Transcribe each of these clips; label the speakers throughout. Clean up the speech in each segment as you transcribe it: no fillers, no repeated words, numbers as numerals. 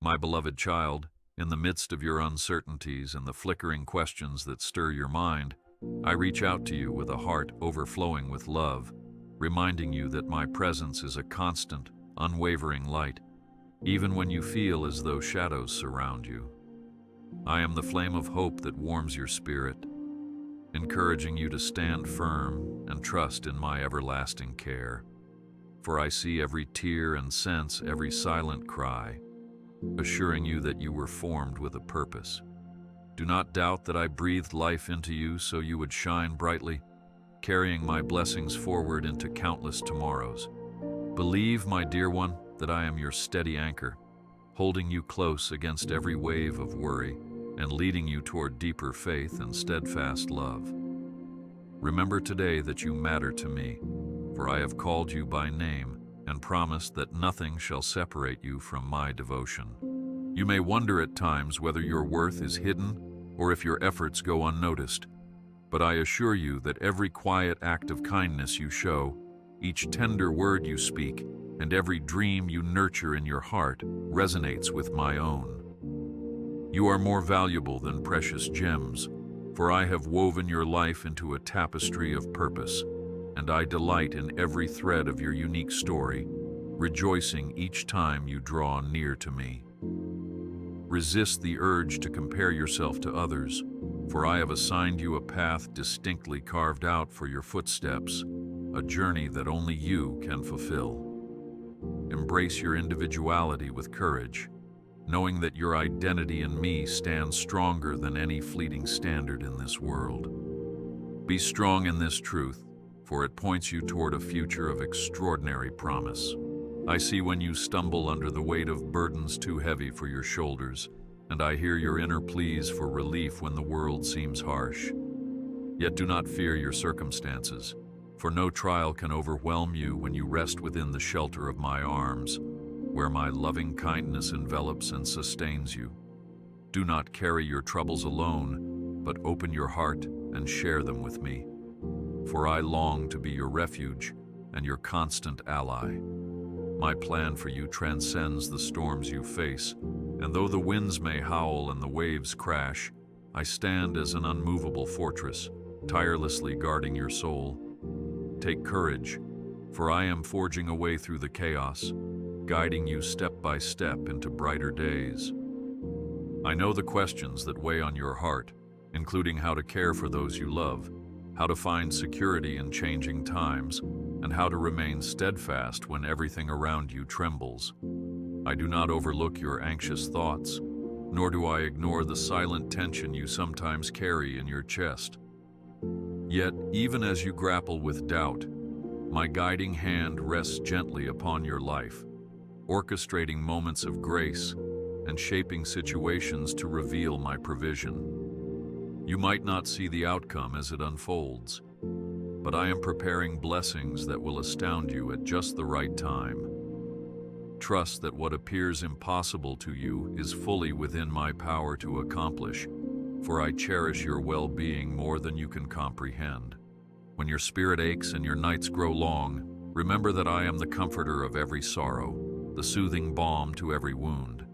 Speaker 1: My beloved child, in the midst of your uncertainties and the flickering questions that stir your mind, I reach out to you with a heart overflowing with love, reminding you that my presence is a constant, unwavering light, even when you feel as though shadows surround you. I am the flame of hope that warms your spirit, encouraging you to stand firm and trust in my everlasting care. For I see every tear and sense every silent cry, assuring you that you were formed with a purpose. Do not doubt that I breathed life into you so you would shine brightly, carrying my blessings forward into countless tomorrows. Believe, my dear one, that I am your steady anchor, holding you close against every wave of worry and leading you toward deeper faith and steadfast love. Remember today that you matter to me, for I have called you by name and promised that nothing shall separate you from my devotion. You may wonder at times whether your worth is hidden or if your efforts go unnoticed, but I assure you that every quiet act of kindness you show, each tender word you speak, and every dream you nurture in your heart resonates with my own. You are more valuable than precious gems, for I have woven your life into a tapestry of purpose, and I delight in every thread of your unique story, rejoicing each time you draw near to me. Resist the urge to compare yourself to others, for I have assigned you a path distinctly carved out for your footsteps, a journey that only you can fulfill. Embrace your individuality with courage, knowing that your identity in me stands stronger than any fleeting standard in this world. Be strong in this truth, for it points you toward a future of extraordinary promise. I see when you stumble under the weight of burdens too heavy for your shoulders, and I hear your inner pleas for relief when the world seems harsh. Yet do not fear your circumstances, for no trial can overwhelm you when you rest within the shelter of my arms, where my loving kindness envelops and sustains you. Do not carry your troubles alone, but open your heart and share them with me, for I long to be your refuge and your constant ally. My plan for you transcends the storms you face, and though the winds may howl and the waves crash, I stand as an unmovable fortress, tirelessly guarding your soul. Take courage, for I am forging a way through the chaos, guiding you step by step into brighter days. I know the questions that weigh on your heart, including how to care for those you love, how to find security in changing times, and how to remain steadfast when everything around you trembles. I do not overlook your anxious thoughts, nor do I ignore the silent tension you sometimes carry in your chest. Yet, even as you grapple with doubt, my guiding hand rests gently upon your life, orchestrating moments of grace and shaping situations to reveal my provision. You might not see the outcome as it unfolds, but I am preparing blessings that will astound you at just the right time. Trust that what appears impossible to you is fully within my power to accomplish, for I cherish your well-being more than you can comprehend. When your spirit aches and your nights grow long, remember that I am the comforter of every sorrow, the soothing balm to every wound.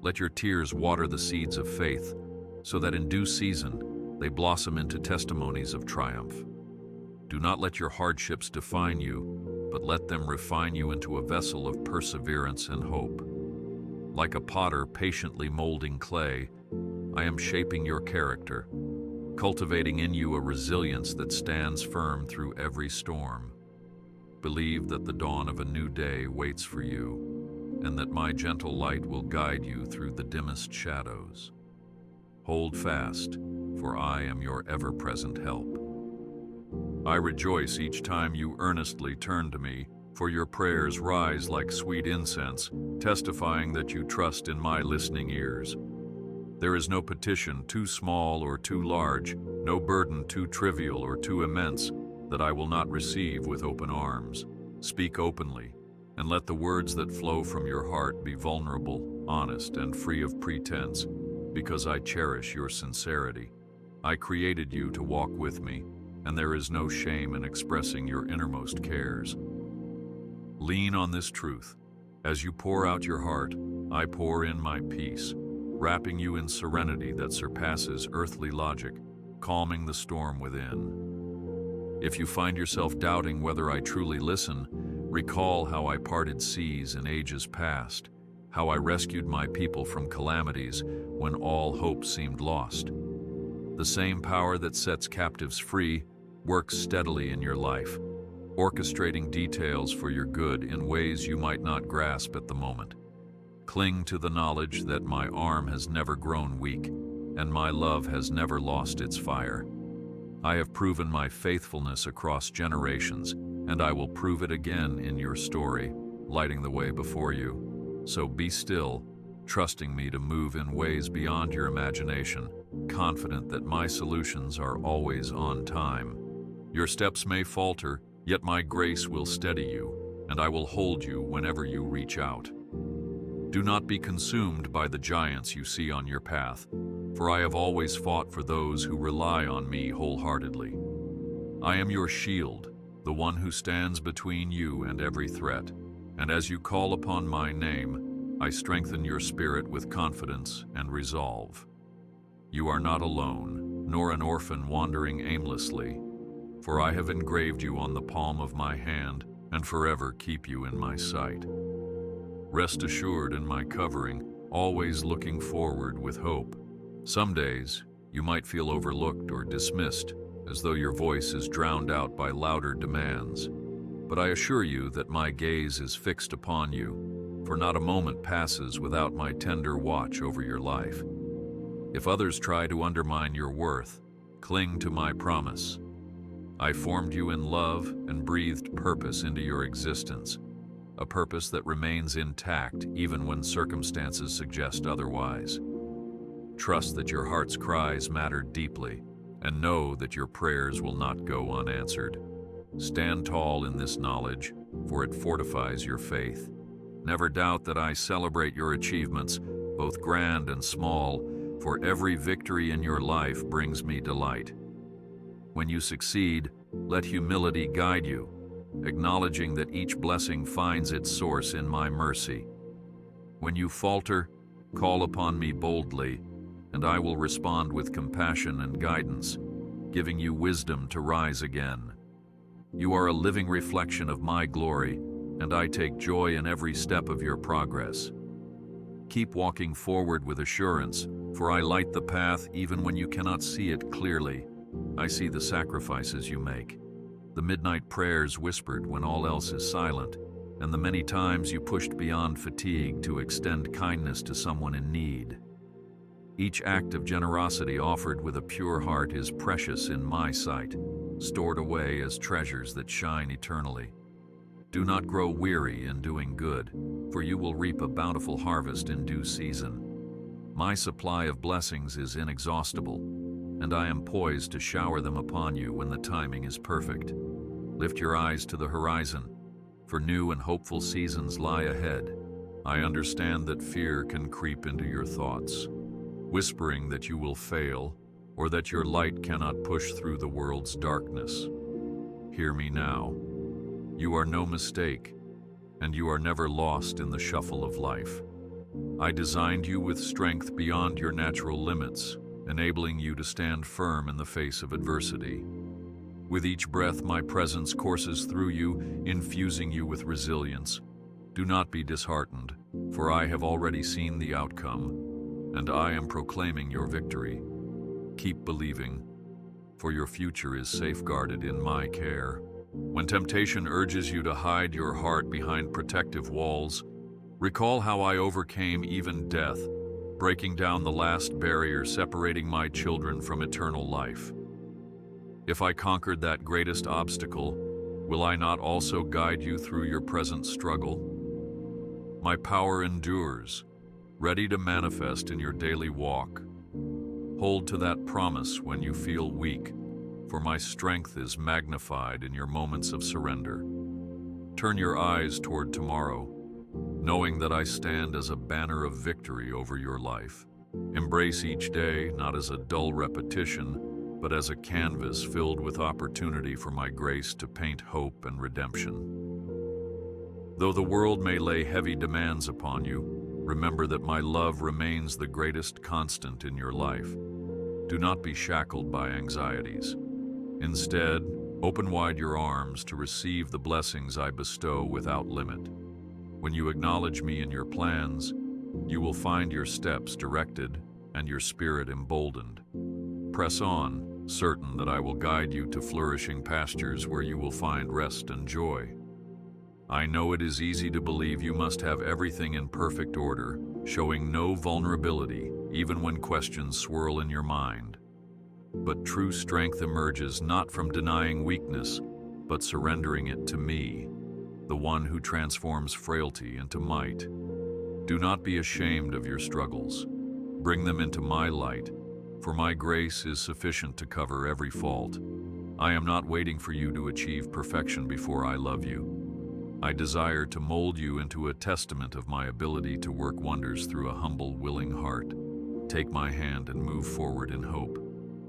Speaker 1: Let your tears water the seeds of faith, so that in due season they blossom into testimonies of triumph. Do not let your hardships define you, but let them refine you into a vessel of perseverance and hope. Like a potter patiently molding clay, I am shaping your character, cultivating in you a resilience that stands firm through every storm. Believe that the dawn of a new day waits for you, and that my gentle light will guide you through the dimmest shadows. Hold fast, for I am your ever-present help. I rejoice each time you earnestly turn to me, for your prayers rise like sweet incense, testifying that you trust in my listening ears. There is no petition too small or too large, no burden too trivial or too immense, that I will not receive with open arms. Speak openly, and let the words that flow from your heart be vulnerable, honest, and free of pretense, because I cherish your sincerity. I created you to walk with me, and there is no shame in expressing your innermost cares. Lean on this truth. As you pour out your heart, I pour in my peace, wrapping you in serenity that surpasses earthly logic, calming the storm within. If you find yourself doubting whether I truly listen, recall how I parted seas in ages past, how I rescued my people from calamities when all hope seemed lost. The same power that sets captives free works steadily in your life, orchestrating details for your good in ways you might not grasp at the moment. Cling to the knowledge that my arm has never grown weak, and my love has never lost its fire. I have proven my faithfulness across generations, and I will prove it again in your story, lighting the way before you. So be still, trusting me to move in ways beyond your imagination, confident that my solutions are always on time. Your steps may falter, yet my grace will steady you, and I will hold you whenever you reach out. Do not be consumed by the giants you see on your path, for I have always fought for those who rely on me wholeheartedly. I am your shield, the one who stands between you and every threat, and as you call upon my name, I strengthen your spirit with confidence and resolve. You are not alone, nor an orphan wandering aimlessly, for I have engraved you on the palm of my hand and forever keep you in my sight. Rest assured in my covering, always looking forward with hope. Some days, you might feel overlooked or dismissed, as though your voice is drowned out by louder demands. But I assure you that my gaze is fixed upon you, for not a moment passes without my tender watch over your life. If others try to undermine your worth, cling to my promise. I formed you in love and breathed purpose into your existence, a purpose that remains intact even when circumstances suggest otherwise. Trust that your heart's cries matter deeply, and know that your prayers will not go unanswered. Stand tall in this knowledge, for it fortifies your faith. Never doubt that I celebrate your achievements, both grand and small, for every victory in your life brings me delight. When you succeed, let humility guide you, acknowledging that each blessing finds its source in my mercy. When you falter, call upon me boldly, and I will respond with compassion and guidance, giving you wisdom to rise again. You are a living reflection of my glory, and I take joy in every step of your progress. Keep walking forward with assurance, for I light the path even when you cannot see it clearly. I see the sacrifices you make, the midnight prayers whispered when all else is silent, and the many times you pushed beyond fatigue to extend kindness to someone in need. Each act of generosity offered with a pure heart is precious in my sight, stored away as treasures that shine eternally. Do not grow weary in doing good, for you will reap a bountiful harvest in due season. My supply of blessings is inexhaustible, and I am poised to shower them upon you when the timing is perfect. Lift your eyes to the horizon, for new and hopeful seasons lie ahead. I understand that fear can creep into your thoughts, whispering that you will fail or that your light cannot push through the world's darkness. Hear me now. You are no mistake, and you are never lost in the shuffle of life. I designed you with strength beyond your natural limits, enabling you to stand firm in the face of adversity. With each breath, my presence courses through you, infusing you with resilience. Do not be disheartened, for I have already seen the outcome, and I am proclaiming your victory. Keep believing, for your future is safeguarded in my care. When temptation urges you to hide your heart behind protective walls, recall how I overcame even death, breaking down the last barrier separating my children from eternal life. If I conquered that greatest obstacle, will I not also guide you through your present struggle? My power endures, ready to manifest in your daily walk. Hold to that promise when you feel weak, for my strength is magnified in your moments of surrender. Turn your eyes toward tomorrow, knowing that I stand as a banner of victory over your life. Embrace each day not as a dull repetition, but as a canvas filled with opportunity for my grace to paint hope and redemption. Though the world may lay heavy demands upon you, remember that my love remains the greatest constant in your life. Do not be shackled by anxieties. Instead, open wide your arms to receive the blessings I bestow without limit. When you acknowledge me in your plans, you will find your steps directed and your spirit emboldened. Press on, certain that I will guide you to flourishing pastures where you will find rest and joy. I know it is easy to believe you must have everything in perfect order, showing no vulnerability, even when questions swirl in your mind. But true strength emerges not from denying weakness, but surrendering it to me, the one who transforms frailty into might. Do not be ashamed of your struggles. Bring them into my light, for my grace is sufficient to cover every fault. I am not waiting for you to achieve perfection before I love you. I desire to mold you into a testament of my ability to work wonders through a humble, willing heart. Take my hand and move forward in hope.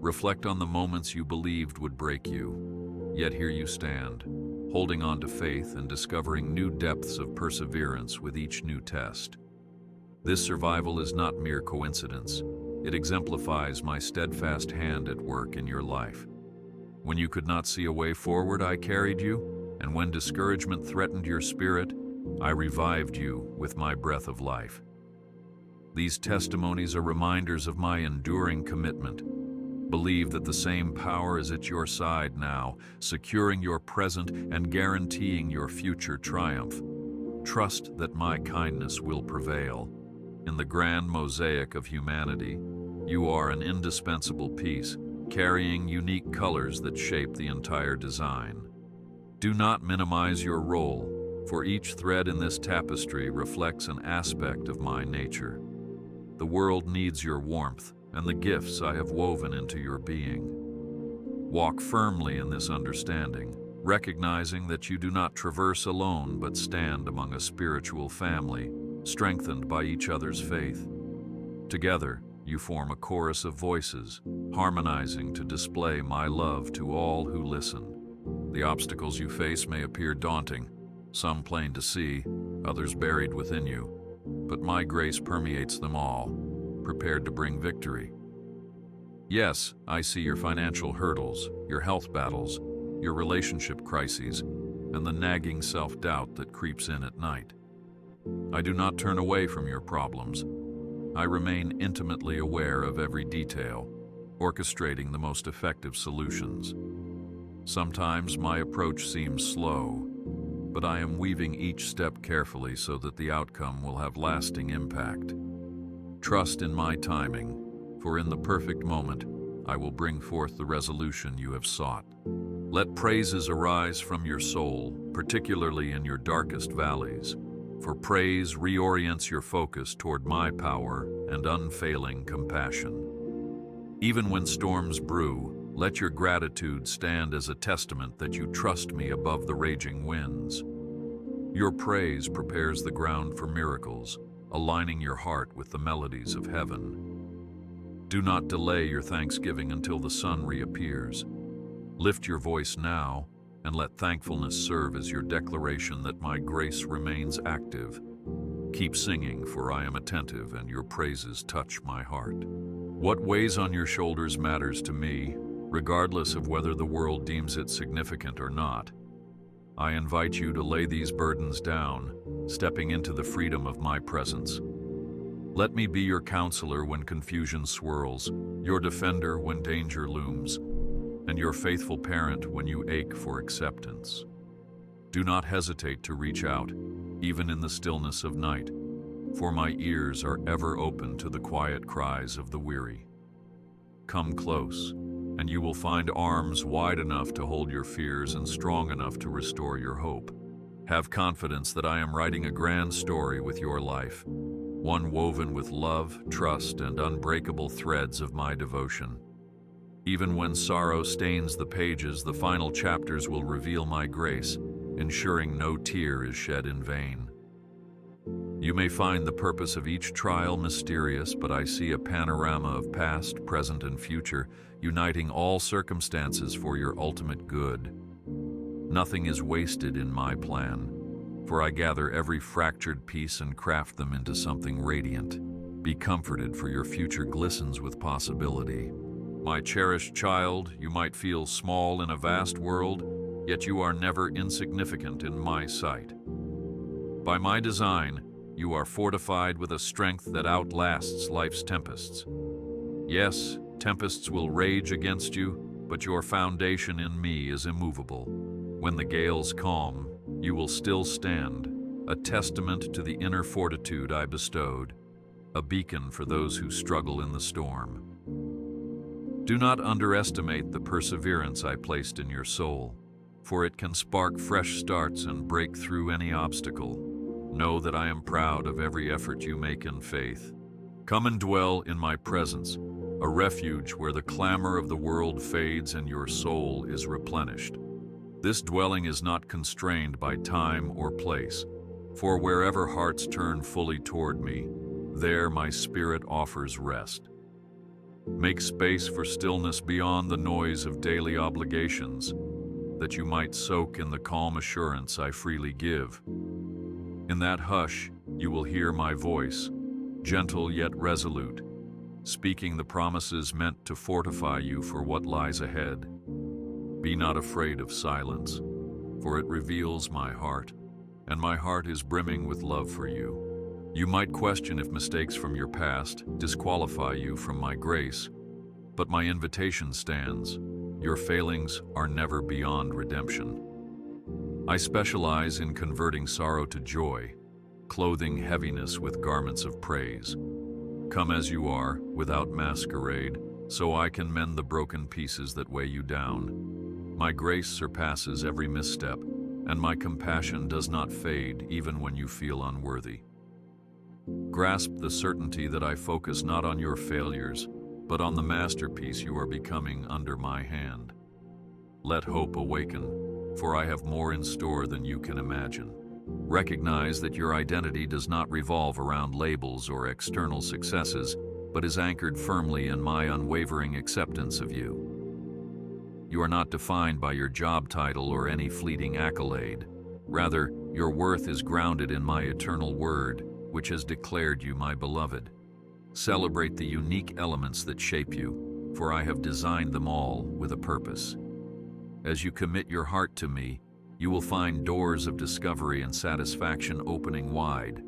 Speaker 1: Reflect on the moments you believed would break you. Yet here you stand, holding on to faith and discovering new depths of perseverance with each new test. This survival is not mere coincidence. It exemplifies my steadfast hand at work in your life. When you could not see a way forward, I carried you, and when discouragement threatened your spirit, I revived you with my breath of life. These testimonies are reminders of my enduring commitment. Believe that the same power is at your side now, securing your present and guaranteeing your future triumph. Trust that my kindness will prevail. In the grand mosaic of humanity, you are an indispensable piece, carrying unique colors that shape the entire design. Do not minimize your role, for each thread in this tapestry reflects an aspect of my nature. The world needs your warmth and the gifts I have woven into your being. Walk firmly in this understanding, recognizing that you do not traverse alone but stand among a spiritual family, strengthened by each other's faith. Together, you form a chorus of voices, harmonizing to display my love to all who listen. The obstacles you face may appear daunting, some plain to see, others buried within you, but my grace permeates them all, prepared to bring victory. Yes, I see your financial hurdles, your health battles, your relationship crises, and the nagging self-doubt that creeps in at night. I do not turn away from your problems. I remain intimately aware of every detail, orchestrating the most effective solutions. Sometimes my approach seems slow, but I am weaving each step carefully so that the outcome will have lasting impact. Trust in my timing, for in the perfect moment, I will bring forth the resolution you have sought. Let praises arise from your soul, particularly in your darkest valleys, for praise reorients your focus toward my power and unfailing compassion. Even when storms brew, let your gratitude stand as a testament that you trust me above the raging winds. Your praise prepares the ground for miracles, aligning your heart with the melodies of heaven. Do not delay your thanksgiving until the sun reappears. Lift your voice now, and let thankfulness serve as your declaration that my grace remains active. Keep singing, for I am attentive, and your praises touch my heart. What weighs on your shoulders matters to me, regardless of whether the world deems it significant or not. I invite you to lay these burdens down, stepping into the freedom of my presence. Let me be your counselor when confusion swirls, your defender when danger looms, and your faithful parent when you ache for acceptance. Do not hesitate to reach out, even in the stillness of night, for my ears are ever open to the quiet cries of the weary. Come close, and you will find arms wide enough to hold your fears and strong enough to restore your hope. Have confidence that I am writing a grand story with your life, one woven with love, trust, and unbreakable threads of my devotion. Even when sorrow stains the pages, the final chapters will reveal my grace, ensuring no tear is shed in vain. You may find the purpose of each trial mysterious, but I see a panorama of past, present, and future, uniting all circumstances for your ultimate good. Nothing is wasted in my plan, for I gather every fractured piece and craft them into something radiant. Be comforted, for your future glistens with possibility. My cherished child, you might feel small in a vast world, yet you are never insignificant in my sight. By my design, you are fortified with a strength that outlasts life's tempests. Yes, tempests will rage against you, but your foundation in me is immovable. When the gales calm, you will still stand, a testament to the inner fortitude I bestowed, a beacon for those who struggle in the storm. Do not underestimate the perseverance I placed in your soul, for it can spark fresh starts and break through any obstacle. Know that I am proud of every effort you make in faith. Come and dwell in my presence, a refuge where the clamor of the world fades and your soul is replenished. This dwelling is not constrained by time or place, for wherever hearts turn fully toward me, there my spirit offers rest. Make space for stillness beyond the noise of daily obligations, that you might soak in the calm assurance I freely give. In that hush, you will hear my voice, gentle yet resolute, speaking the promises meant to fortify you for what lies ahead. Be not afraid of silence, for it reveals my heart, and my heart is brimming with love for you. You might question if mistakes from your past disqualify you from my grace, but my invitation stands. Your failings are never beyond redemption. I specialize in converting sorrow to joy, clothing heaviness with garments of praise. Come as you are, without masquerade, so I can mend the broken pieces that weigh you down. My grace surpasses every misstep, and my compassion does not fade even when you feel unworthy. Grasp the certainty that I focus not on your failures, but on the masterpiece you are becoming under my hand. Let hope awaken, for I have more in store than you can imagine. Recognize that your identity does not revolve around labels or external successes, but is anchored firmly in my unwavering acceptance of you. You are not defined by your job title or any fleeting accolade. Rather, your worth is grounded in my eternal word, which has declared you my beloved. Celebrate the unique elements that shape you, for I have designed them all with a purpose. As you commit your heart to me, you will find doors of discovery and satisfaction opening wide.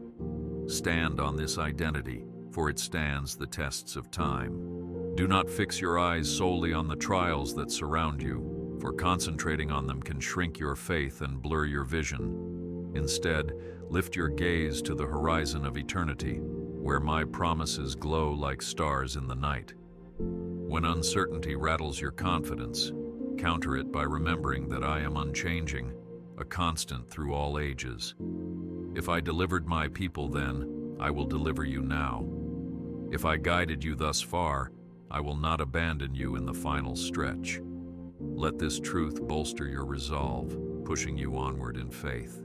Speaker 1: Stand on this identity, for it stands the tests of time. Do not fix your eyes solely on the trials that surround you, for concentrating on them can shrink your faith and blur your vision. Instead, lift your gaze to the horizon of eternity, where my promises glow like stars in the night. When uncertainty rattles your confidence, counter it by remembering that I am unchanging, a constant through all ages. If I delivered my people then, I will deliver you now. If I guided you thus far, I will not abandon you in the final stretch. Let this truth bolster your resolve, pushing you onward in faith.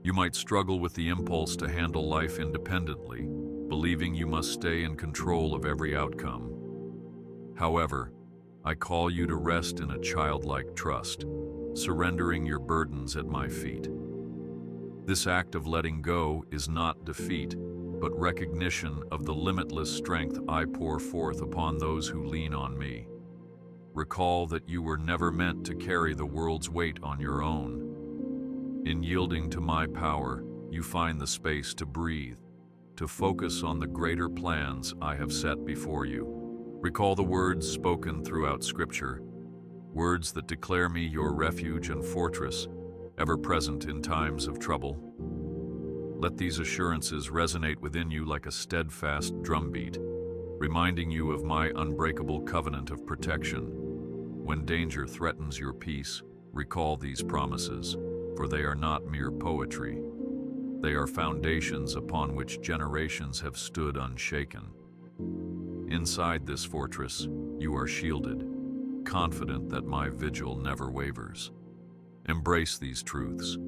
Speaker 1: You might struggle with the impulse to handle life independently, believing you must stay in control of every outcome. However, I call you to rest in a childlike trust, surrendering your burdens at my feet. This act of letting go is not defeat, but recognition of the limitless strength I pour forth upon those who lean on me. Recall that you were never meant to carry the world's weight on your own. In yielding to my power, you find the space to breathe, to focus on the greater plans I have set before you. Recall the words spoken throughout Scripture, words that declare me your refuge and fortress, ever present in times of trouble. Let these assurances resonate within you like a steadfast drumbeat, reminding you of my unbreakable covenant of protection. When danger threatens your peace, recall these promises, for they are not mere poetry. They are foundations upon which generations have stood unshaken. Inside this fortress, you are shielded, confident that my vigil never wavers. Embrace these truths,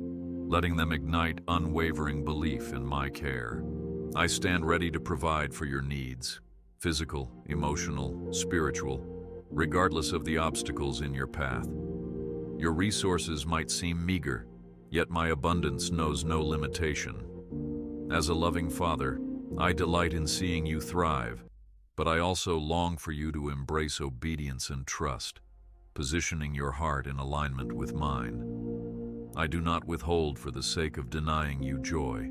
Speaker 1: letting them ignite unwavering belief in my care. I stand ready to provide for your needs, physical, emotional, spiritual, regardless of the obstacles in your path. Your resources might seem meager, yet my abundance knows no limitation. As a loving Father, I delight in seeing you thrive, but I also long for you to embrace obedience and trust, positioning your heart in alignment with mine. I do not withhold for the sake of denying you joy.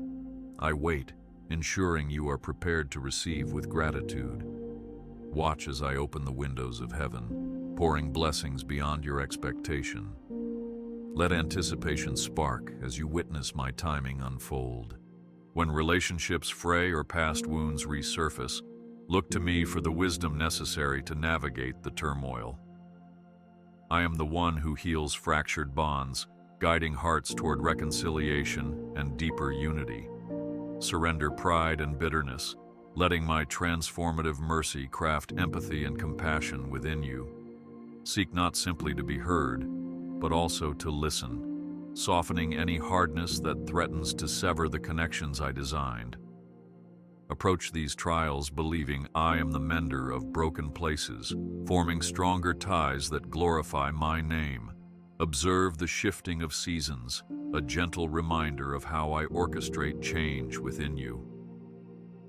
Speaker 1: I wait, ensuring you are prepared to receive with gratitude. Watch as I open the windows of heaven, pouring blessings beyond your expectation. Let anticipation spark as you witness my timing unfold. When relationships fray or past wounds resurface, look to me for the wisdom necessary to navigate the turmoil. I am the one who heals fractured bonds, guiding hearts toward reconciliation and deeper unity. Surrender pride and bitterness, letting my transformative mercy craft empathy and compassion within you. Seek not simply to be heard, but also to listen, softening any hardness that threatens to sever the connections I designed. Approach these trials believing I am the mender of broken places, forming stronger ties that glorify my name. Observe the shifting of seasons, a gentle reminder of how I orchestrate change within you.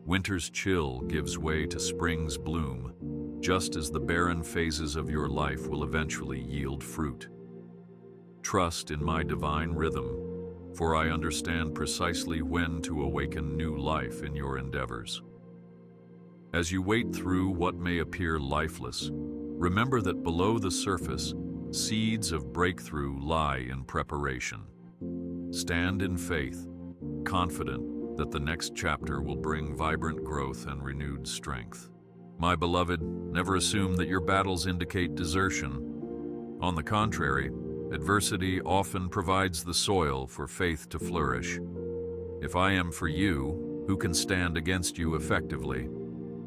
Speaker 1: Winter's chill gives way to spring's bloom, just as the barren phases of your life will eventually yield fruit. Trust in my divine rhythm, for I understand precisely when to awaken new life in your endeavors. As you wade through what may appear lifeless, remember that below the surface, seeds of breakthrough lie in preparation. Stand in faith, confident that the next chapter will bring vibrant growth and renewed strength. My beloved, never assume that your battles indicate desertion. On the contrary, adversity often provides the soil for faith to flourish. If I am for you, who can stand against you effectively?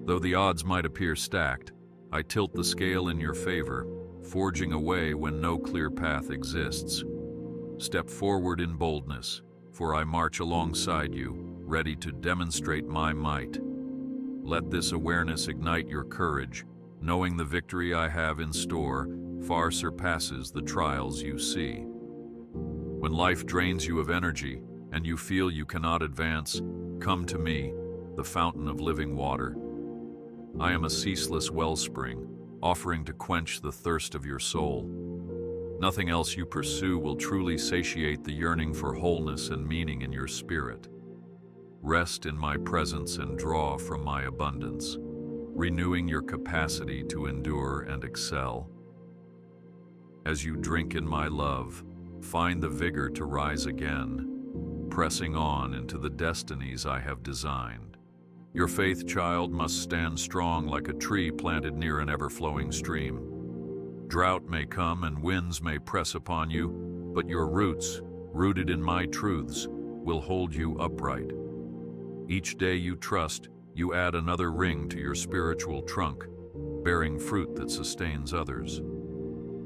Speaker 1: Though the odds might appear stacked, I tilt the scale in your favor, forging a way when no clear path exists. Step forward in boldness, for I march alongside you, ready to demonstrate my might. Let this awareness ignite your courage, knowing the victory I have in store far surpasses the trials you see. When life drains you of energy and you feel you cannot advance, come to me, the fountain of living water. I am a ceaseless wellspring, offering to quench the thirst of your soul. Nothing else you pursue will truly satiate the yearning for wholeness and meaning in your spirit. Rest in my presence and draw from my abundance, renewing your capacity to endure and excel. As you drink in my love, find the vigor to rise again, pressing on into the destinies I have designed. Your faith, child, must stand strong like a tree planted near an ever-flowing stream. Drought may come and winds may press upon you, but your roots, rooted in my truths, will hold you upright. Each day you trust, you add another ring to your spiritual trunk, bearing fruit that sustains others.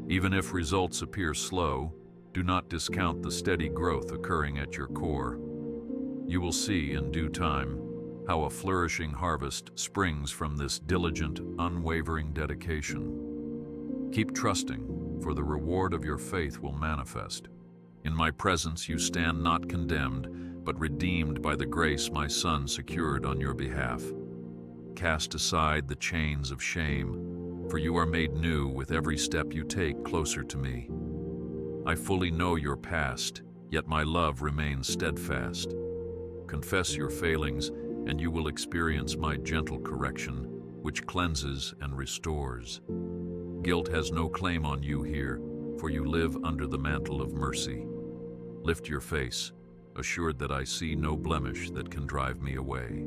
Speaker 1: Even if results appear slow, do not discount the steady growth occurring at your core. You will see in due time how a flourishing harvest springs from this diligent, unwavering dedication. Keep trusting, for the reward of your faith will manifest. In my presence you stand not condemned, but redeemed by the grace my Son secured on your behalf. Cast aside the chains of shame, for you are made new with every step you take closer to me. I fully know your past, yet my love remains steadfast. Confess your failings, and you will experience my gentle correction, which cleanses and restores. Guilt has no claim on you here, for you live under the mantle of mercy. Lift your face, assured that I see no blemish that can drive me away.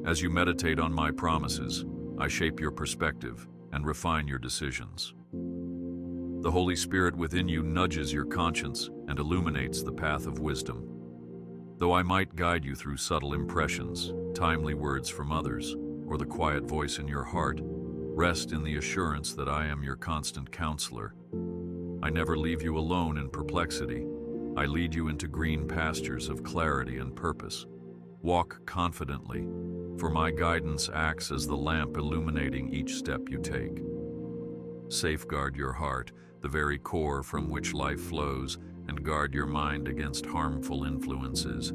Speaker 1: As you meditate on my promises, I shape your perspective and refine your decisions. The Holy Spirit within you nudges your conscience and illuminates the path of wisdom. Though I might guide you through subtle impressions, timely words from others, or the quiet voice in your heart, rest in the assurance that I am your constant counselor. I never leave you alone in perplexity. I lead you into green pastures of clarity and purpose. Walk confidently, for my guidance acts as the lamp illuminating each step you take. Safeguard your heart, the very core from which life flows, and guard your mind against harmful influences.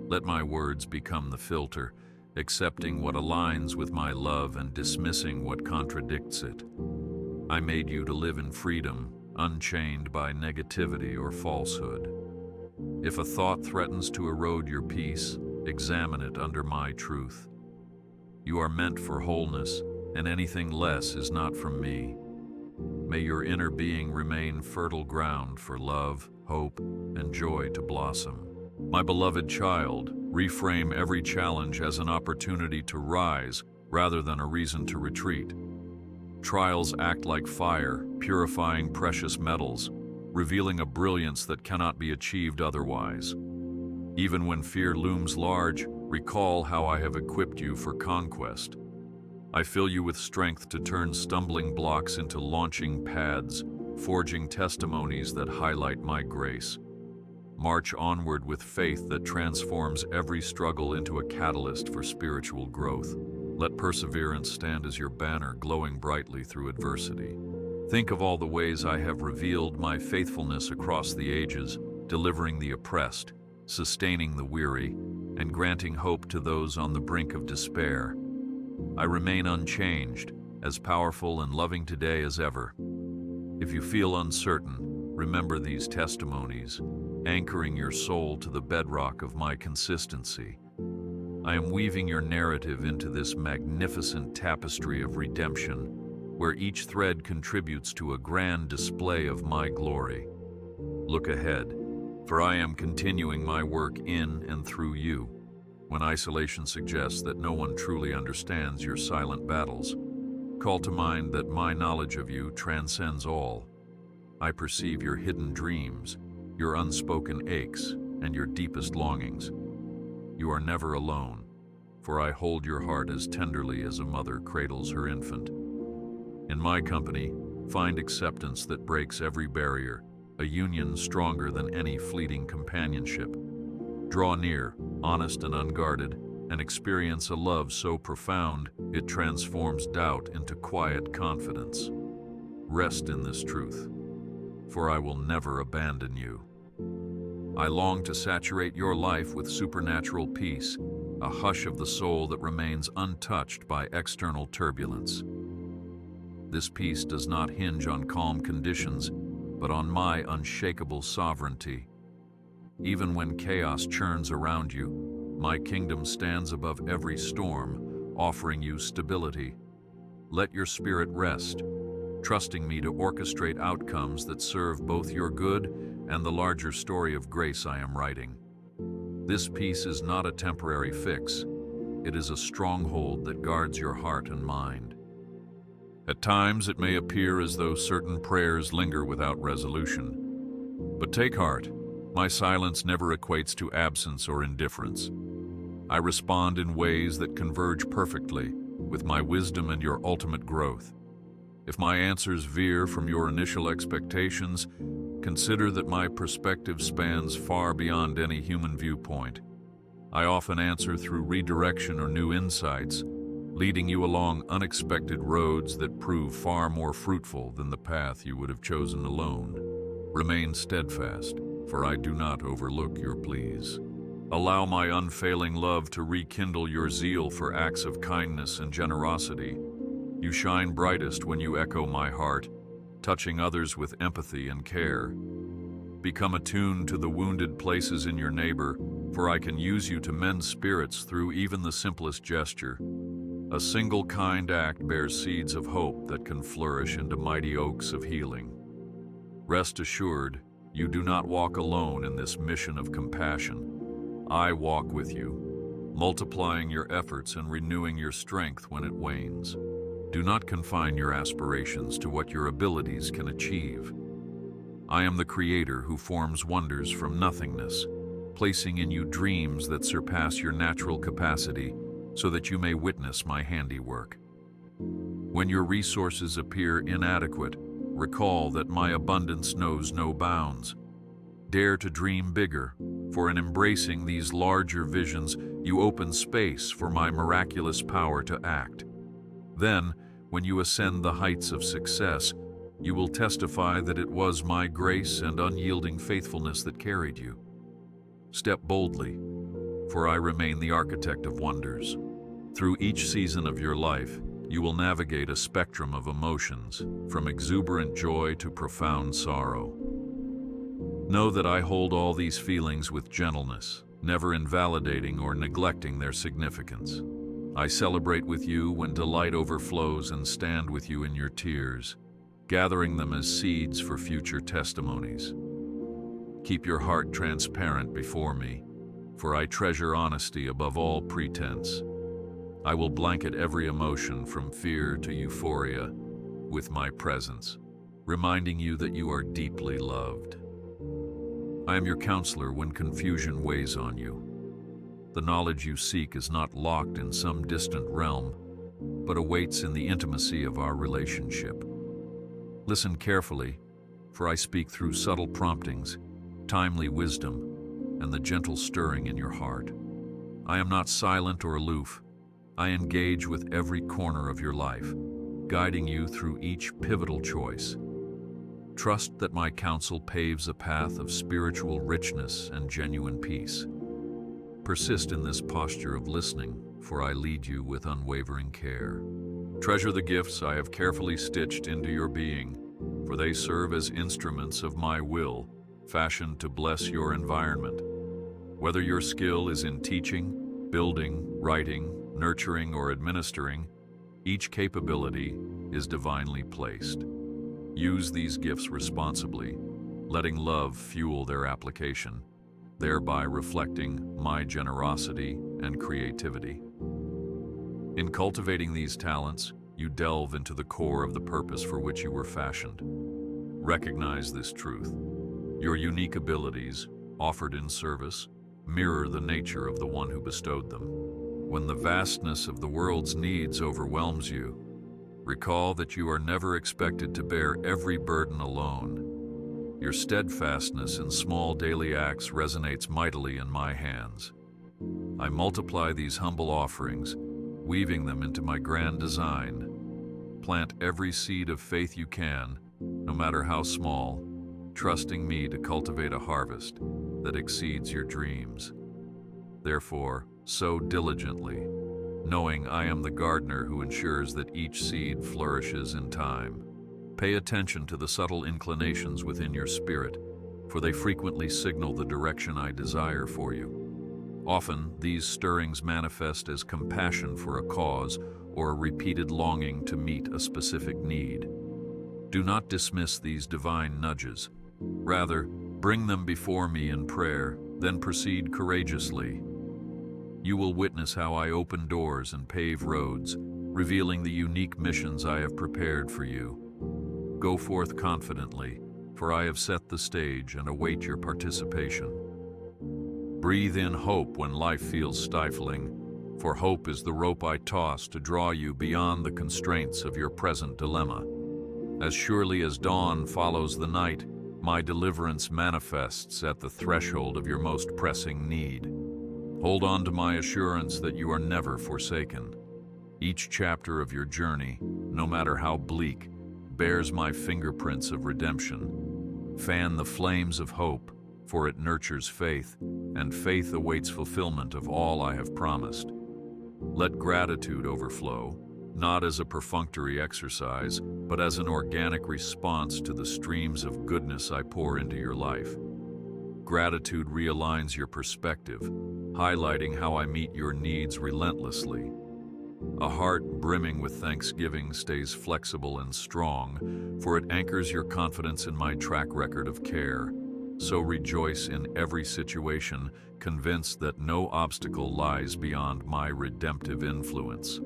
Speaker 1: Let my words become the filter, accepting what aligns with my love and dismissing what contradicts it. I made you to live in freedom, unchained by negativity or falsehood. If a thought threatens to erode your peace, examine it under my truth. You are meant for wholeness, and anything less is not from me. May your inner being remain fertile ground for love, hope, and joy to blossom. My beloved child, reframe every challenge as an opportunity to rise rather than a reason to retreat. Trials act like fire, purifying precious metals, revealing a brilliance that cannot be achieved otherwise. Even when fear looms large, recall how I have equipped you for conquest. I fill you with strength to turn stumbling blocks into launching pads, forging testimonies that highlight my grace. March onward with faith that transforms every struggle into a catalyst for spiritual growth. Let perseverance stand as your banner, glowing brightly through adversity. Think of all the ways I have revealed my faithfulness across the ages, delivering the oppressed, sustaining the weary, and granting hope to those on the brink of despair. I remain unchanged, as powerful and loving today as ever. If you feel uncertain, remember these testimonies, anchoring your soul to the bedrock of my consistency. I am weaving your narrative into this magnificent tapestry of redemption, where each thread contributes to a grand display of my glory. Look ahead, for I am continuing my work in and through you. When isolation suggests that no one truly understands your silent battles, call to mind that my knowledge of you transcends all. I perceive your hidden dreams, your unspoken aches, and your deepest longings. You are never alone, for I hold your heart as tenderly as a mother cradles her infant. In my company, find acceptance that breaks every barrier, a union stronger than any fleeting companionship. Draw near, honest and unguarded, and experience a love so profound it transforms doubt into quiet confidence. Rest in this truth, for I will never abandon you. I long to saturate your life with supernatural peace, a hush of the soul that remains untouched by external turbulence. This peace does not hinge on calm conditions, but on my unshakable sovereignty. Even when chaos churns around you, my kingdom stands above every storm, offering you stability. Let your spirit rest, trusting me to orchestrate outcomes that serve both your good and the larger story of grace I am writing. This peace is not a temporary fix. It is a stronghold that guards your heart and mind. At times, it may appear as though certain prayers linger without resolution. But take heart, my silence never equates to absence or indifference. I respond in ways that converge perfectly with my wisdom and your ultimate growth. If my answers veer from your initial expectations, consider that my perspective spans far beyond any human viewpoint. I often answer through redirection or new insights, leading you along unexpected roads that prove far more fruitful than the path you would have chosen alone. Remain steadfast, for I do not overlook your pleas. Allow my unfailing love to rekindle your zeal for acts of kindness and generosity. You shine brightest when you echo my heart, touching others with empathy and care. Become attuned to the wounded places in your neighbor, for I can use you to mend spirits through even the simplest gesture. A single kind act bears seeds of hope that can flourish into mighty oaks of healing. Rest assured, you do not walk alone in this mission of compassion. I walk with you, multiplying your efforts and renewing your strength when it wanes. Do not confine your aspirations to what your abilities can achieve. I am the Creator who forms wonders from nothingness, placing in you dreams that surpass your natural capacity so that you may witness my handiwork. When your resources appear inadequate, recall that my abundance knows no bounds. Dare to dream bigger, for in embracing these larger visions, you open space for my miraculous power to act. Then, when you ascend the heights of success, You will testify that it was my grace and unyielding faithfulness that carried you. Step boldly, for I remain the architect of wonders. Through each season of your life, you will navigate a spectrum of emotions, from exuberant joy to profound sorrow. Know that I hold all these feelings with gentleness, never invalidating or neglecting their significance. I celebrate with you when delight overflows and stand with you in your tears, gathering them as seeds for future testimonies. Keep your heart transparent before me, for I treasure honesty above all pretense. I will blanket every emotion from fear to euphoria with my presence, reminding you that you are deeply loved. I am your counselor when confusion weighs on you. The knowledge you seek is not locked in some distant realm, but awaits in the intimacy of our relationship. Listen carefully, for I speak through subtle promptings, timely wisdom, and the gentle stirring in your heart. I am not silent or aloof. I engage with every corner of your life, guiding you through each pivotal choice. Trust that my counsel paves a path of spiritual richness and genuine peace. Persist in this posture of listening, for I lead you with unwavering care. Treasure the gifts I have carefully stitched into your being, for they serve as instruments of my will, fashioned to bless your environment. Whether your skill is in teaching, building, writing, nurturing, or administering, each capability is divinely placed. Use these gifts responsibly, letting love fuel their application, thereby reflecting my generosity and creativity. In cultivating these talents, you delve into the core of the purpose for which you were fashioned. Recognize this truth. Your unique abilities, offered in service, mirror the nature of the one who bestowed them. When the vastness of the world's needs overwhelms you, recall that you are never expected to bear every burden alone. Your steadfastness in small daily acts resonates mightily in my hands. I multiply these humble offerings, weaving them into my grand design. Plant every seed of faith you can, no matter how small, trusting me to cultivate a harvest that exceeds your dreams. Therefore, sow diligently, knowing I am the gardener who ensures that each seed flourishes in time. Pay attention to the subtle inclinations within your spirit, for they frequently signal the direction I desire for you. Often, these stirrings manifest as compassion for a cause or a repeated longing to meet a specific need. Do not dismiss these divine nudges. Rather, bring them before me in prayer, then proceed courageously. You will witness how I open doors and pave roads, revealing the unique missions I have prepared for you. Go forth confidently, for I have set the stage and await your participation. Breathe in hope when life feels stifling, for hope is the rope I toss to draw you beyond the constraints of your present dilemma. As surely as dawn follows the night, my deliverance manifests at the threshold of your most pressing need. Hold on to my assurance that you are never forsaken. Each chapter of your journey, no matter how bleak, bears my fingerprints of redemption. Fan the flames of hope, for it nurtures faith, and faith awaits fulfillment of all I have promised. Let gratitude overflow, not as a perfunctory exercise, but as an organic response to the streams of goodness I pour into your life. Gratitude realigns your perspective, highlighting how I meet your needs relentlessly. A heart brimming with thanksgiving stays flexible and strong, for it anchors your confidence in my track record of care. So rejoice in every situation, convinced that no obstacle lies beyond my redemptive influence.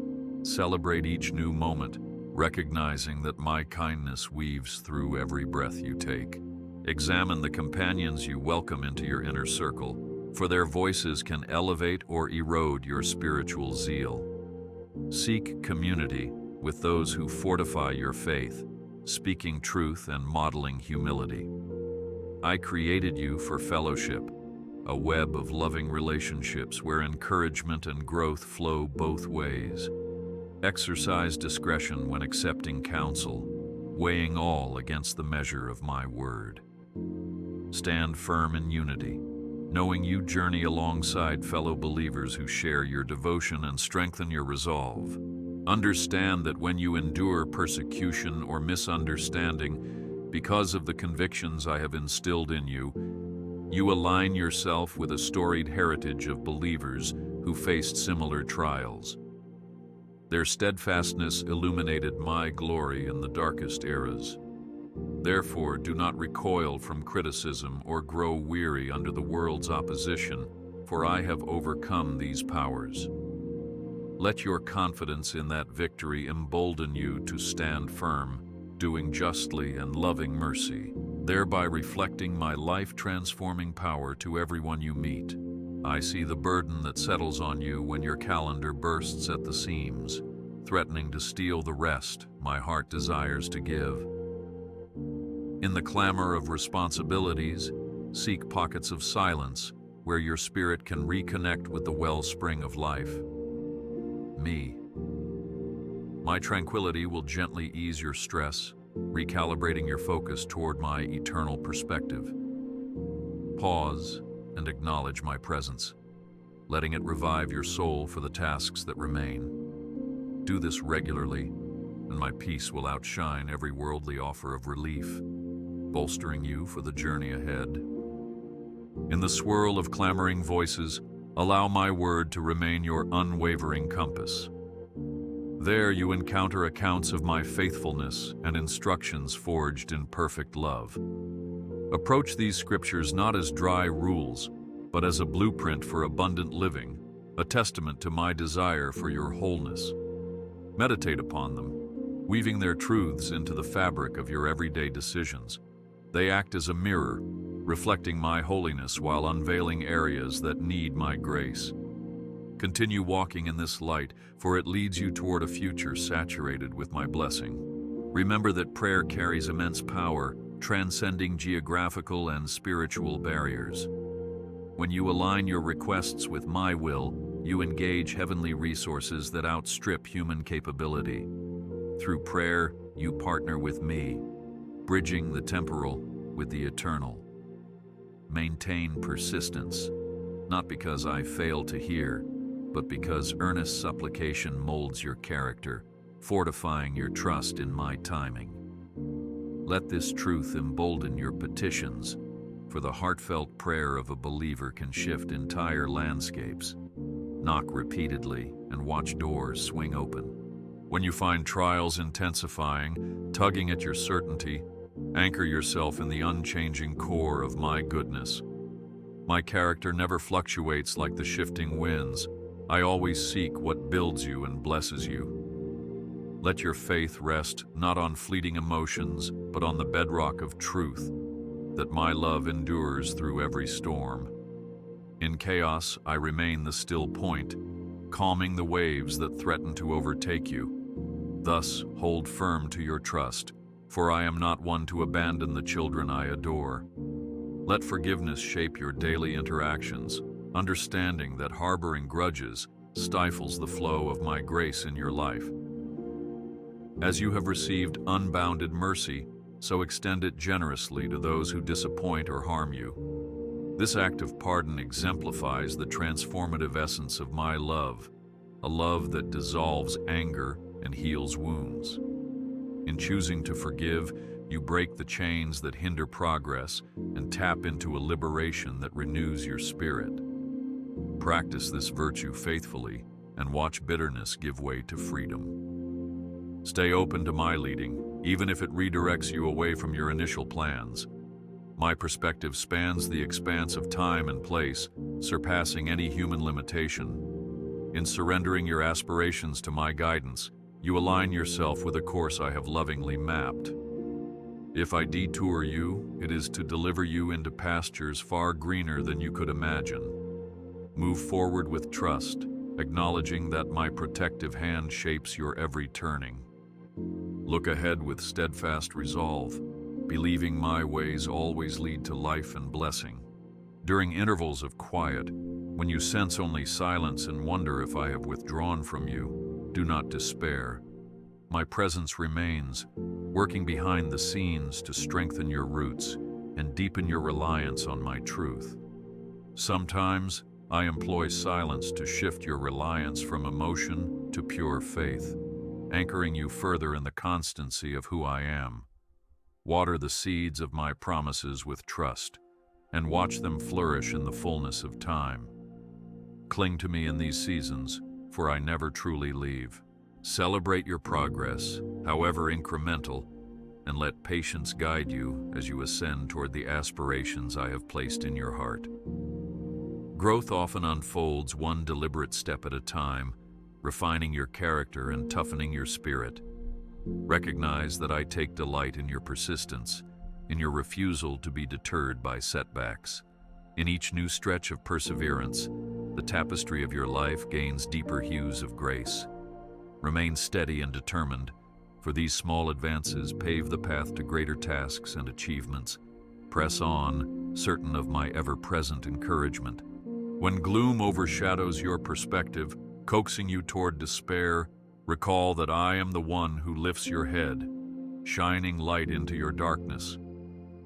Speaker 1: Celebrate each new moment, recognizing that my kindness weaves through every breath you take. Examine the companions you welcome into your inner circle, for their voices can elevate or erode your spiritual zeal. Seek community with those who fortify your faith, speaking truth and modeling humility. I created you for fellowship, a web of loving relationships where encouragement and growth flow both ways. Exercise discretion when accepting counsel, weighing all against the measure of my word. Stand firm in unity, knowing you journey alongside fellow believers who share your devotion and strengthen your resolve. Understand that when you endure persecution or misunderstanding because of the convictions I have instilled in you, you align yourself with a storied heritage of believers who faced similar trials. Their steadfastness illuminated my glory in the darkest eras. Therefore, do not recoil from criticism or grow weary under the world's opposition, for I have overcome these powers. Let your confidence in that victory embolden you to stand firm, doing justly and loving mercy, thereby reflecting my life-transforming power to everyone you meet. I see the burden that settles on you when your calendar bursts at the seams, threatening to steal the rest my heart desires to give. In the clamor of responsibilities, seek pockets of silence where your spirit can reconnect with the wellspring of life. Me. My tranquility will gently ease your stress, recalibrating your focus toward my eternal perspective. Pause and acknowledge my presence, letting it revive your soul for the tasks that remain. Do this regularly, and my peace will outshine every worldly offer of relief, bolstering you for the journey ahead. In the swirl of clamoring voices, allow my word to remain your unwavering compass. There you encounter accounts of my faithfulness and instructions forged in perfect love. Approach these scriptures not as dry rules, but as a blueprint for abundant living, a testament to my desire for your wholeness. Meditate upon them, weaving their truths into the fabric of your everyday decisions. They act as a mirror, reflecting my holiness while unveiling areas that need my grace. Continue walking in this light, for it leads you toward a future saturated with my blessing. Remember that prayer carries immense power, transcending geographical and spiritual barriers. When you align your requests with my will, you engage heavenly resources that outstrip human capability. Through prayer, you partner with me, bridging the temporal with the eternal. Maintain persistence, not because I fail to hear, but because earnest supplication molds your character, fortifying your trust in my timing. Let this truth embolden your petitions, for the heartfelt prayer of a believer can shift entire landscapes. Knock repeatedly and watch doors swing open. When you find trials intensifying, tugging at your certainty, anchor yourself in the unchanging core of my goodness. My character never fluctuates like the shifting winds. I always seek what builds you and blesses you. Let your faith rest not on fleeting emotions, but on the bedrock of truth, that my love endures through every storm. In chaos, I remain the still point, calming the waves that threaten to overtake you. Thus, hold firm to your trust, for I am not one to abandon the children I adore. Let forgiveness shape your daily interactions, understanding that harboring grudges stifles the flow of my grace in your life. As you have received unbounded mercy, so extend it generously to those who disappoint or harm you. This act of pardon exemplifies the transformative essence of my love, a love that dissolves anger and heals wounds. In choosing to forgive, you break the chains that hinder progress and tap into a liberation that renews your spirit. Practice this virtue faithfully and watch bitterness give way to freedom. Stay open to my leading, even if it redirects you away from your initial plans. My perspective spans the expanse of time and place, surpassing any human limitation. In surrendering your aspirations to my guidance, you align yourself with a course I have lovingly mapped. If I detour you, it is to deliver you into pastures far greener than you could imagine. Move forward with trust, acknowledging that my protective hand shapes your every turning. Look ahead with steadfast resolve, believing my ways always lead to life and blessing. During intervals of quiet, when you sense only silence and wonder if I have withdrawn from you, do not despair. my presence remains, working behind the scenes to strengthen your roots and deepen your reliance on my truth. Sometimes I employ silence to shift your reliance from emotion to pure faith, anchoring you further in the constancy of who I am. Water the seeds of my promises with trust, and watch them flourish in the fullness of time. Cling to me in these seasons, for I never truly leave. Celebrate your progress, however incremental, and let patience guide you as you ascend toward the aspirations I have placed in your heart. Growth often unfolds one deliberate step at a time, refining your character and toughening your spirit. Recognize that I take delight in your persistence, in your refusal to be deterred by setbacks. In each new stretch of perseverance, the tapestry of your life gains deeper hues of grace. Remain steady and determined, for these small advances pave the path to greater tasks and achievements. Press on, certain of my ever-present encouragement. When gloom overshadows your perspective, coaxing you toward despair, recall that I am the one who lifts your head, shining light into your darkness.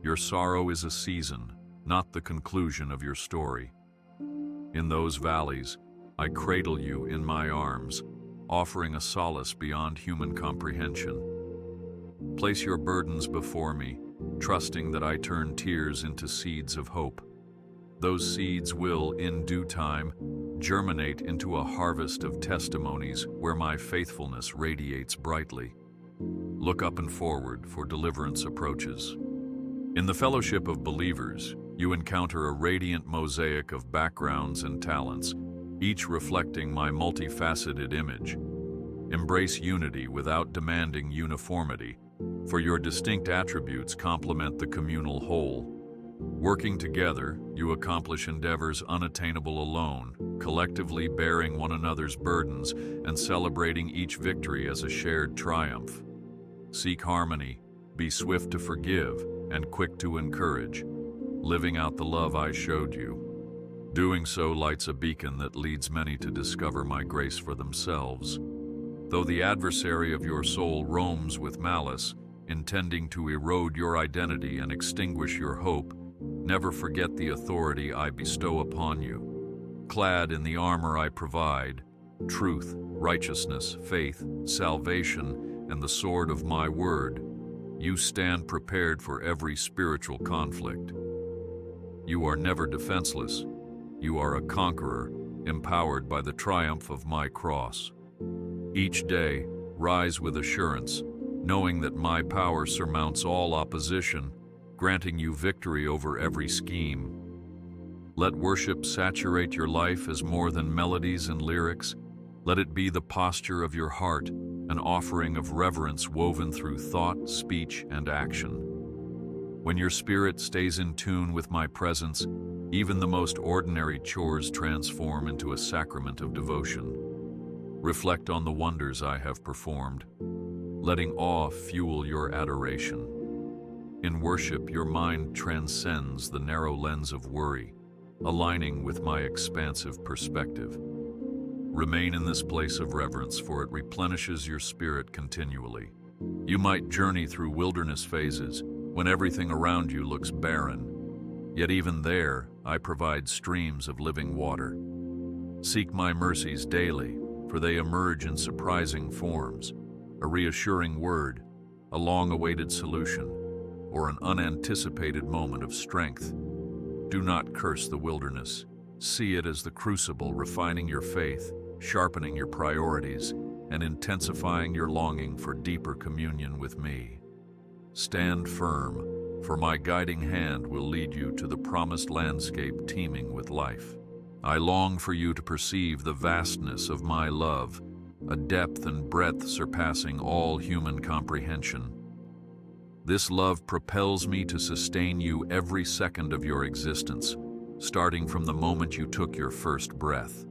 Speaker 1: Your sorrow is a season, not the conclusion of your story. In those valleys, I cradle you in my arms, offering a solace beyond human comprehension. Place your burdens before me, trusting that I turn tears into seeds of hope. Those seeds will, in due time, germinate into a harvest of testimonies where my faithfulness radiates brightly. Look up and forward, for deliverance approaches. In the fellowship of believers, you encounter a radiant mosaic of backgrounds and talents, each reflecting my multifaceted image. Embrace unity without demanding uniformity, for your distinct attributes complement the communal whole. Working together, you accomplish endeavors unattainable alone, collectively bearing one another's burdens and celebrating each victory as a shared triumph. Seek harmony, be swift to forgive, and quick to encourage, living out the love I showed you. Doing so lights a beacon that leads many to discover my grace for themselves. Though the adversary of your soul roams with malice, intending to erode your identity and extinguish your hope, never forget the authority I bestow upon you. Clad in the armor I provide, truth, righteousness, faith, salvation, and the sword of my word, you stand prepared for every spiritual conflict. You are never defenseless. You are a conqueror, empowered by the triumph of my cross. Each day, rise with assurance, knowing that my power surmounts all opposition, granting you victory over every scheme. Let worship saturate your life as more than melodies and lyrics. Let it be the posture of your heart, an offering of reverence woven through thought, speech, and action. When your spirit stays in tune with my presence, even the most ordinary chores transform into a sacrament of devotion. Reflect on the wonders I have performed, letting awe fuel your adoration. In worship, your mind transcends the narrow lens of worry, aligning with my expansive perspective. Remain in this place of reverence, for it replenishes your spirit continually. You might journey through wilderness phases when everything around you looks barren. Yet even there, I provide streams of living water. Seek my mercies daily, for they emerge in surprising forms, a reassuring word, a long-awaited solution, or an unanticipated moment of strength. Do not curse the wilderness. See it as the crucible refining your faith, sharpening your priorities, and intensifying your longing for deeper communion with me. Stand firm, for my guiding hand will lead you to the promised landscape teeming with life. I long for you to perceive the vastness of my love, a depth and breadth surpassing all human comprehension. This love propels me to sustain you every second of your existence, starting from the moment you took your first breath.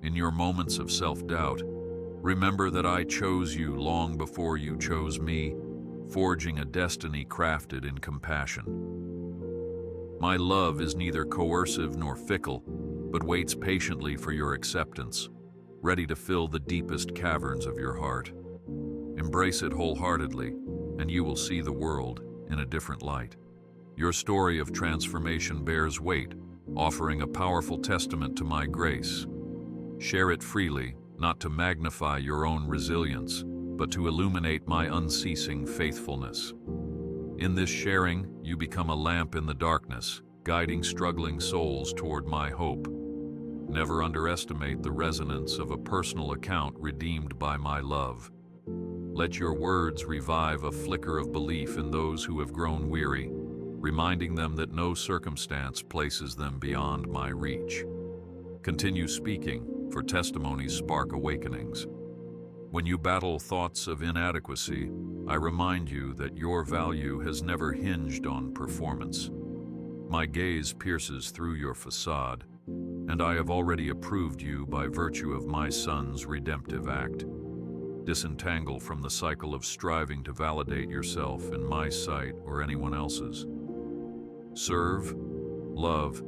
Speaker 1: In your moments of self-doubt, remember that I chose you long before you chose me, forging a destiny crafted in compassion. My love is neither coercive nor fickle, but waits patiently for your acceptance, ready to fill the deepest caverns of your heart. Embrace it wholeheartedly, and you will see the world in a different light. Your story of transformation bears weight, offering a powerful testament to my grace. Share it freely, not to magnify your own resilience, but to illuminate my unceasing faithfulness. In this sharing, you become a lamp in the darkness, guiding struggling souls toward my hope. Never underestimate the resonance of a personal account redeemed by my love. Let your words revive a flicker of belief in those who have grown weary, reminding them that no circumstance places them beyond my reach. Continue speaking, for testimonies spark awakenings. When you battle thoughts of inadequacy, I remind you that your value has never hinged on performance. My gaze pierces through your facade, and I have already approved you by virtue of my Son's redemptive act. Disentangle from the cycle of striving to validate yourself in my sight or anyone else's. Serve, love,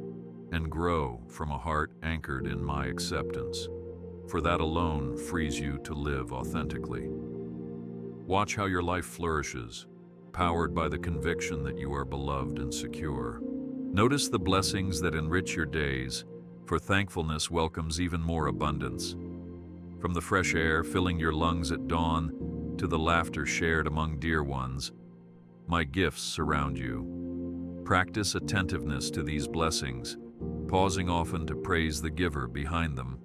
Speaker 1: and grow from a heart anchored in my acceptance, for that alone frees you to live authentically. Watch how your life flourishes, powered by the conviction that you are beloved and secure. Notice the blessings that enrich your days, for thankfulness welcomes even more abundance. From the fresh air filling your lungs at dawn to the laughter shared among dear ones, my gifts surround you. Practice attentiveness to these blessings, pausing often to praise the giver behind them.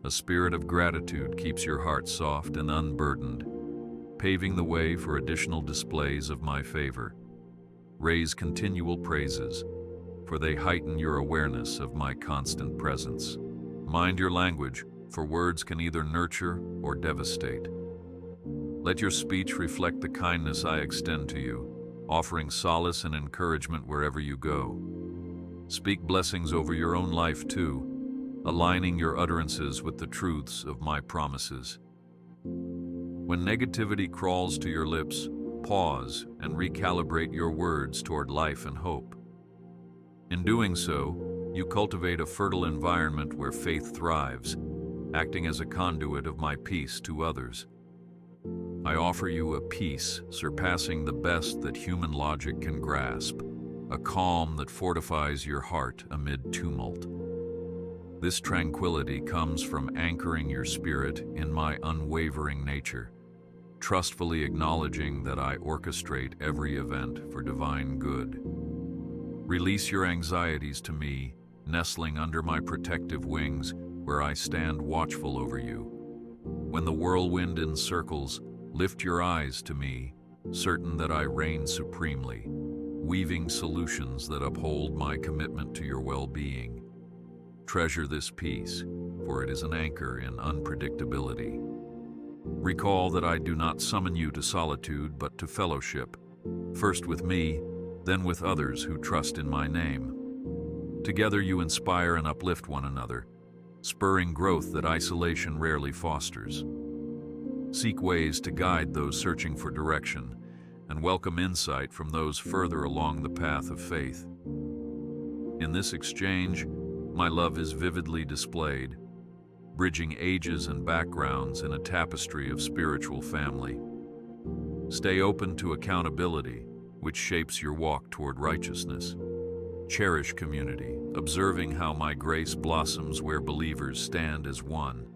Speaker 1: A spirit of gratitude keeps your heart soft and unburdened, paving the way for additional displays of my favor. Raise continual praises, for they heighten your awareness of my constant presence. Mind your language, for words can either nurture or devastate. Let your speech reflect the kindness I extend to you, offering solace and encouragement wherever you go. Speak blessings over your own life too, aligning your utterances with the truths of my promises. When negativity crawls to your lips, pause and recalibrate your words toward life and hope. In doing so, you cultivate a fertile environment where faith thrives, acting as a conduit of my peace to others. I offer you a peace surpassing the best that human logic can grasp, a calm that fortifies your heart amid tumult. This tranquility comes from anchoring your spirit in my unwavering nature, trustfully acknowledging that I orchestrate every event for divine good. Release your anxieties to me, nestling under my protective wings, where I stand watchful over you. When the whirlwind encircles, lift your eyes to me, certain that I reign supremely, weaving solutions that uphold my commitment to your well-being. Treasure this peace, for it is an anchor in unpredictability. Recall that I do not summon you to solitude, but to fellowship, first with me, then with others who trust in my name. Together you inspire and uplift one another, spurring growth that isolation rarely fosters. Seek ways to guide those searching for direction, and welcome insight from those further along the path of faith. In this exchange, my love is vividly displayed, bridging ages and backgrounds in a tapestry of spiritual family. Stay open to accountability, which shapes your walk toward righteousness. Cherish community, observing how my grace blossoms where believers stand as one.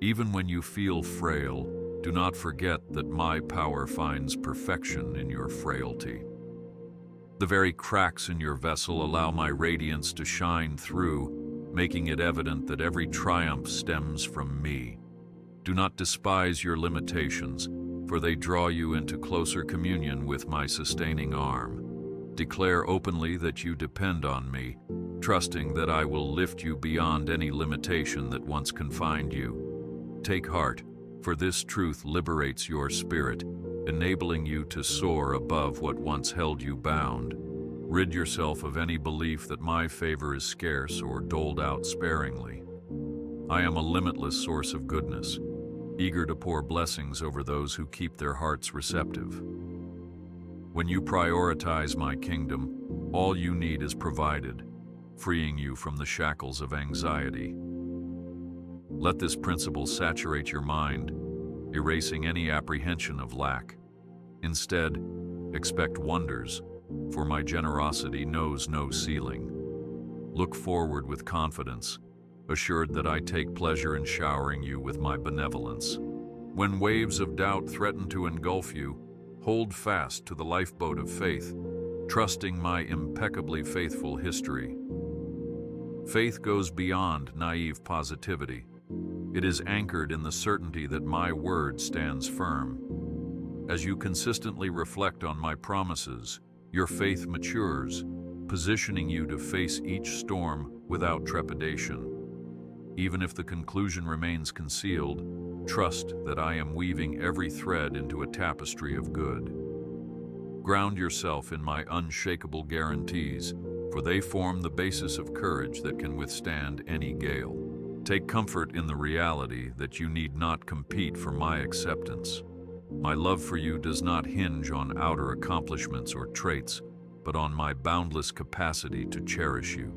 Speaker 1: Even when you feel frail, do not forget that my power finds perfection in your frailty. The very cracks in your vessel allow my radiance to shine through, making it evident that every triumph stems from me. Do not despise your limitations, for they draw you into closer communion with my sustaining arm. Declare openly that you depend on me, trusting that I will lift you beyond any limitation that once confined you. Take heart, for this truth liberates your spirit, enabling you to soar above what once held you bound. Rid yourself of any belief that my favor is scarce or doled out sparingly. I am a limitless source of goodness, eager to pour blessings over those who keep their hearts receptive. When you prioritize my kingdom, all you need is provided, freeing you from the shackles of anxiety. Let this principle saturate your mind, erasing any apprehension of lack. Instead, expect wonders, for my generosity knows no ceiling. Look forward with confidence, assured that I take pleasure in showering you with my benevolence. When waves of doubt threaten to engulf you, hold fast to the lifeboat of faith, trusting my impeccably faithful history. Faith goes beyond naive positivity. It is anchored in the certainty that my word stands firm. As you consistently reflect on my promises, your faith matures, positioning you to face each storm without trepidation. Even if the conclusion remains concealed, trust that I am weaving every thread into a tapestry of good. Ground yourself in my unshakable guarantees, for they form the basis of courage that can withstand any gale. Take comfort in the reality that you need not compete for my acceptance. My love for you does not hinge on outer accomplishments or traits, but on my boundless capacity to cherish you.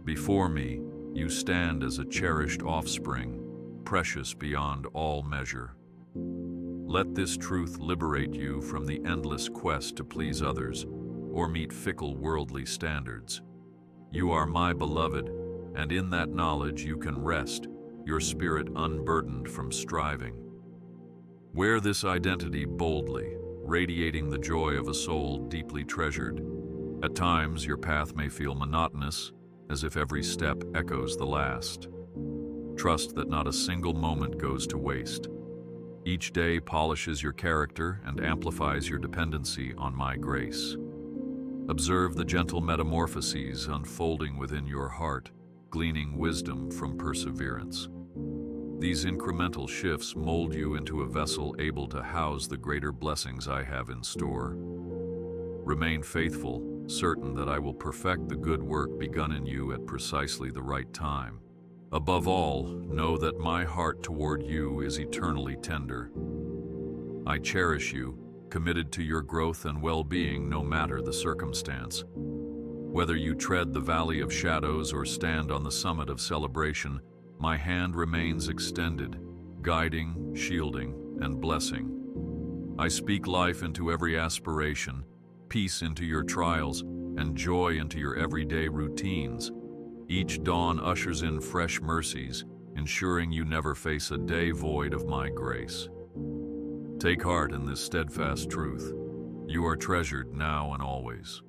Speaker 1: Before me, you stand as a cherished offspring, precious beyond all measure. Let this truth liberate you from the endless quest to please others or meet fickle worldly standards. You are my beloved, and in that knowledge you can rest, your spirit unburdened from striving. Wear this identity boldly, radiating the joy of a soul deeply treasured. At times, your path may feel monotonous, as if every step echoes the last. Trust that not a single moment goes to waste. Each day polishes your character and amplifies your dependency on my grace. Observe the gentle metamorphoses unfolding within your heart, gleaning wisdom from perseverance. These incremental shifts mold you into a vessel able to house the greater blessings I have in store. Remain faithful, certain that I will perfect the good work begun in you at precisely the right time. Above all, know that my heart toward you is eternally tender. I cherish you, committed to your growth and well-being no matter the circumstance. Whether you tread the valley of shadows or stand on the summit of celebration, my hand remains extended, guiding, shielding, and blessing. I speak life into every aspiration, peace into your trials, and joy into your everyday routines. Each dawn ushers in fresh mercies, ensuring you never face a day void of my grace. Take heart in this steadfast truth. You are treasured now and always.